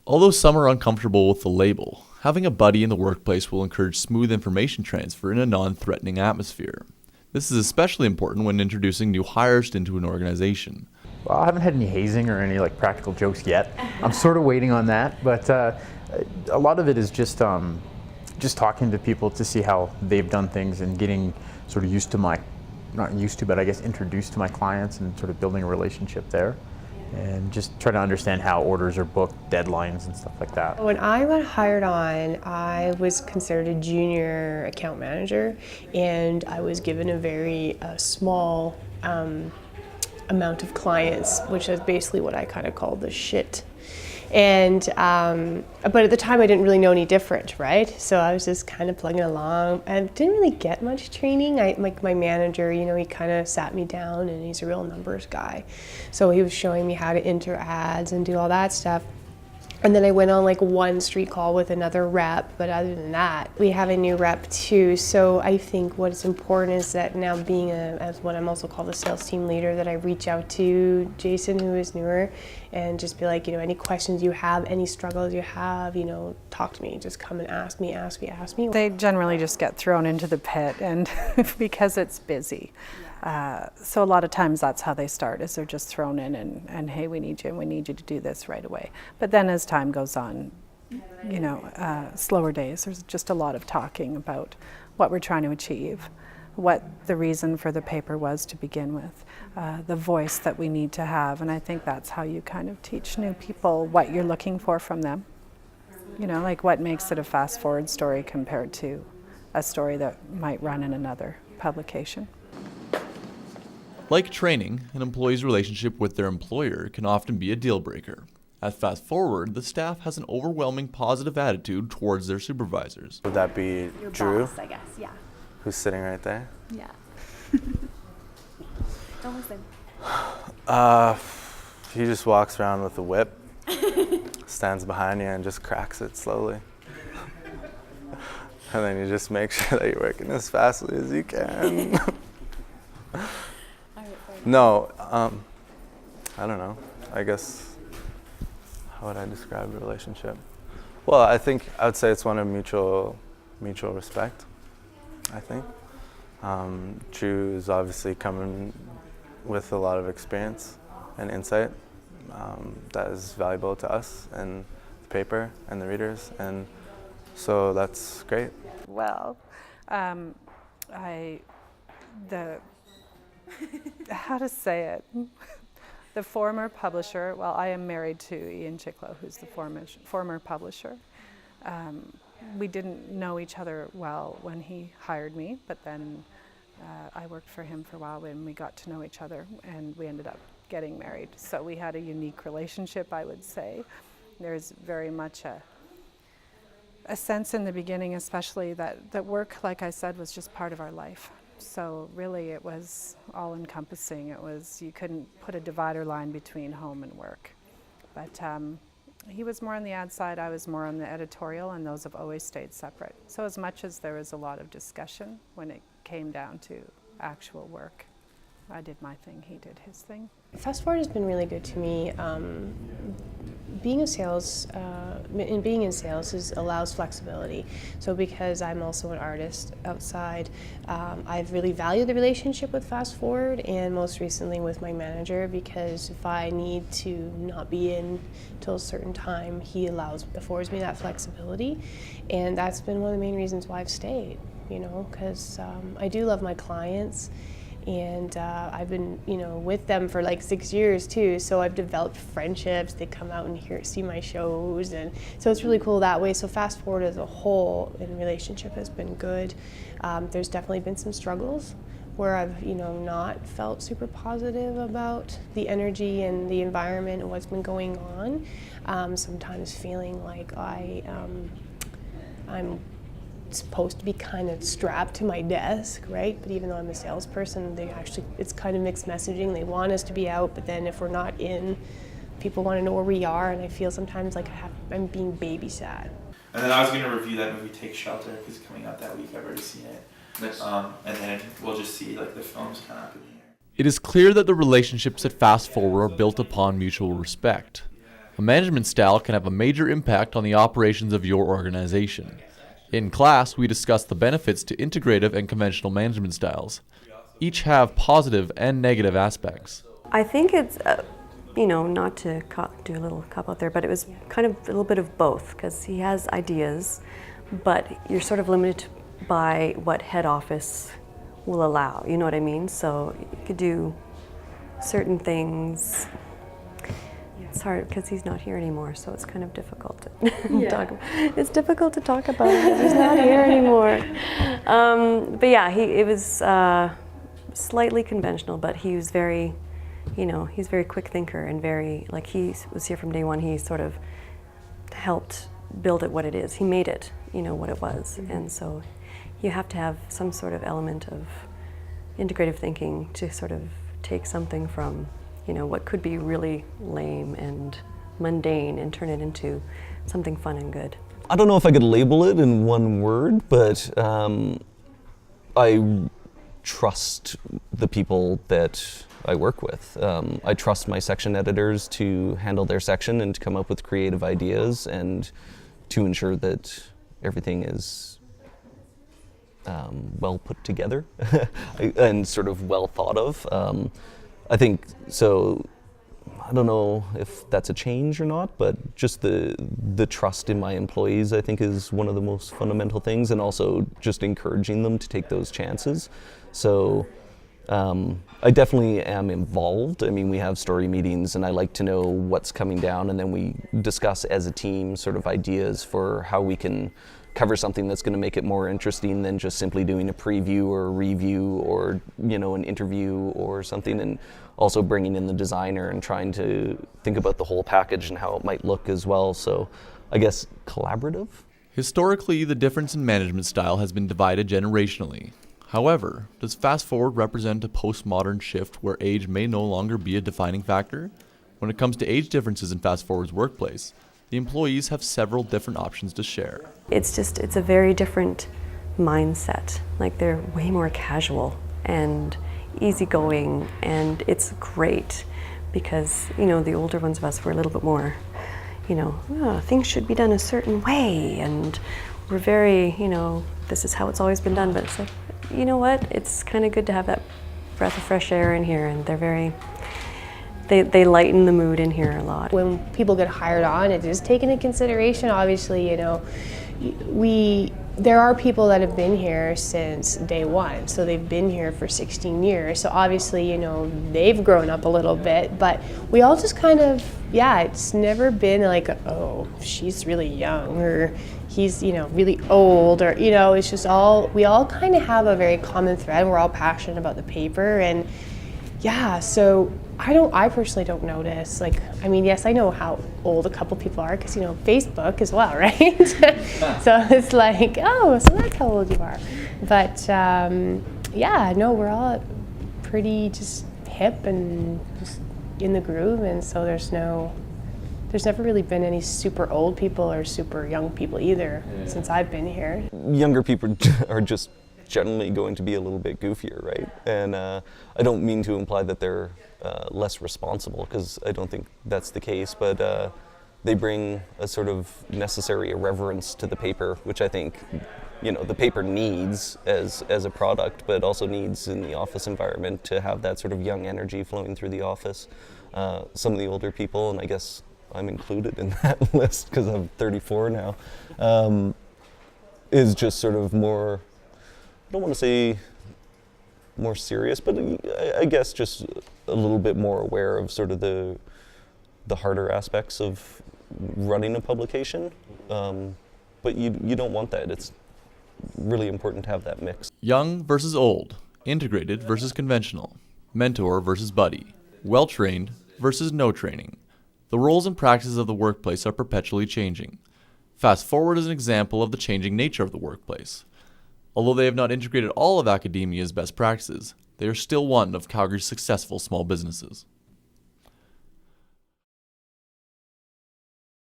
Although some are uncomfortable with the label, having a buddy in the workplace will encourage smooth information transfer in a non-threatening atmosphere. This is especially important when introducing new hires into an organization. Well, I haven't had any hazing or any practical jokes yet. I'm sort of waiting on that, but a lot of it is just talking to people to see how they've done things and getting sort of used to not used to, but I guess introduced to my clients and sort of building a relationship there. And just try to understand how orders are booked, deadlines and stuff like that. When I got hired on, I was considered a junior account manager, and I was given a very small amount of clients, which is basically what I kind of call the shit. And but at the time I didn't really know any different, right? So I was just kind of plugging along. I didn't really get much training. My manager, he kind of sat me down, and he's a real numbers guy. So he was showing me how to enter ads and do all that stuff. And then I went on one street call with another rep, but other than that, we have a new rep too. So I think what's important is that now being as what I'm also called a sales team leader, that I reach out to Jason, who is newer, and just be like, any questions you have, any struggles you have, talk to me. Just come and ask me. They generally just get thrown into the pit, and because it's busy. So a lot of times that's how they start, is they're just thrown in and hey, we need you to do this right away. But then as time goes on, slower days, there's just a lot of talking about what we're trying to achieve, what the reason for the paper was to begin with, the voice that we need to have. And I think that's how you kind of teach new people what you're looking for from them. What makes it a fast forward story compared to a story that might run in another publication. Like training, an employee's relationship with their employer can often be a deal breaker. At Fast Forward, the staff has an overwhelming positive attitude towards their supervisors. Would that be Your Drew? boss, I guess, yeah. Who's sitting right there? Yeah. Don't listen. He just walks around with a whip, stands behind you and just cracks it slowly. And then you just make sure that you're working as fastly as you can. No, I don't know. I guess, how would I describe the relationship? Well, I would say it's one of mutual respect, I think. Drew is obviously coming with a lot of experience and insight that is valuable to us and the paper and the readers, and so that's great. Well, how to say it? The former publisher, well, I am married to Ian Chicklow, who's the former publisher. We didn't know each other well when he hired me, but then I worked for him for a while and we got to know each other, and we ended up getting married. So we had a unique relationship, I would say. There's very much a sense in the beginning, especially that work, like I said, was just part of our life. So really it was all encompassing. You couldn't put a divider line between home and work. But he was more on the ad side, I was more on the editorial, and those have always stayed separate. So as much as there was a lot of discussion, when it came down to actual work, I did my thing, he did his thing. Fast Forward has been really good to me. Being in sales allows flexibility. So because I'm also an artist outside, I've really valued the relationship with Fast Forward, and most recently with my manager, because if I need to not be in till a certain time, he affords me that flexibility, and that's been one of the main reasons why I've stayed. Because I do love my clients. And I've been, with them for 6 years too. So I've developed friendships. They come out and see my shows, and so it's really cool that way. So Fast Forward as a whole in relationship has been good. There's definitely been some struggles where I've, not felt super positive about the energy and the environment and what's been going on. Sometimes feeling like I'm supposed to be kind of strapped to my desk, right? But even though I'm a salesperson, it's kind of mixed messaging. They want us to be out, but then if we're not in, people want to know where we are, and I feel sometimes like I'm being babysat. And then I was going to review that movie Take Shelter, because it's coming out that week. I've already seen it. Nice. And then we'll just see the films kind of happening here. It is clear that the relationships at Fast Forward are built upon mutual respect. A management style can have a major impact on the operations of your organization. In class, we discussed the benefits to integrative and conventional management styles. Each have positive and negative aspects. I think it's, not to do a little cop out there, but it was kind of a little bit of both, because he has ideas, but you're sort of limited by what head office will allow, you know what I mean? So you could do certain things. It's hard because he's not here anymore, so it's kind of difficult to talk about. It's difficult to talk about because he's not here anymore. But yeah, it was slightly conventional, but he was very, he's a very quick thinker and very, he was here from day one. He sort of helped build it what it is. He made it, what it was. Mm-hmm. And so you have to have some sort of element of integrative thinking to sort of take something from what could be really lame and mundane and turn it into something fun and good. I don't know if I could label it in one word, but I trust the people that I work with. I trust my section editors to handle their section and to come up with creative ideas and to ensure that everything is well put together and sort of well thought of. I think so. I don't know if that's a change or not, but just the trust in my employees, I think, is one of the most fundamental things, and also just encouraging them to take those chances. So I definitely am involved. I mean, we have story meetings, and I like to know what's coming down, and then we discuss as a team sort of ideas for how we can cover something that's going to make it more interesting than just simply doing a preview or a review or an interview or something, and also bringing in the designer and trying to think about the whole package and how it might look as well. So I guess collaborative. Historically, the difference in management style has been divided generationally. However, does Fast Forward represent a postmodern shift where age may no longer be a defining factor? When it comes to age differences in Fast Forward's workplace, the employees have several different options to share. It's a very different mindset. They're way more casual and easygoing, and it's great because, the older ones of us were a little bit more, things should be done a certain way, and we're very, this is how it's always been done, but it's like, you know what, it's kind of good to have that breath of fresh air in here, and they're very, they lighten the mood in here a lot. When people get hired on, it is taken into consideration. Obviously, there are people that have been here since day one, so they've been here for 16 years. So obviously, they've grown up a little bit, but we all just kind of, it's never been like, oh, she's really young, or he's, really old, or, it's just we all kind of have a very common thread. We're all passionate about the paper, and so I personally don't notice. Yes, I know how old a couple people are because, Facebook as well, right? So it's like, oh, so that's how old you are. But no, we're all pretty just hip and just in the groove, and so there's never really been any super old people or super young people either since I've been here. Younger people are just generally going to be a little bit goofier, right? And I don't mean to imply that they're less responsible, because I don't think that's the case, but they bring a sort of necessary irreverence to the paper, which I think the paper needs as a product, but also needs in the office environment to have that sort of young energy flowing through the office. Some of the older people, and I guess I'm included in that list because I'm 34 now, is just sort of more, I don't want to say more serious, but I guess just a little bit more aware of sort of the harder aspects of running a publication. But you don't want that. It's really important to have that mix. Young versus old, integrated versus conventional, mentor versus buddy, well-trained versus no training. The roles and practices of the workplace are perpetually changing. Fast Forward is an example of the changing nature of the workplace. Although they have not integrated all of academia's best practices, they are still one of Calgary's successful small businesses.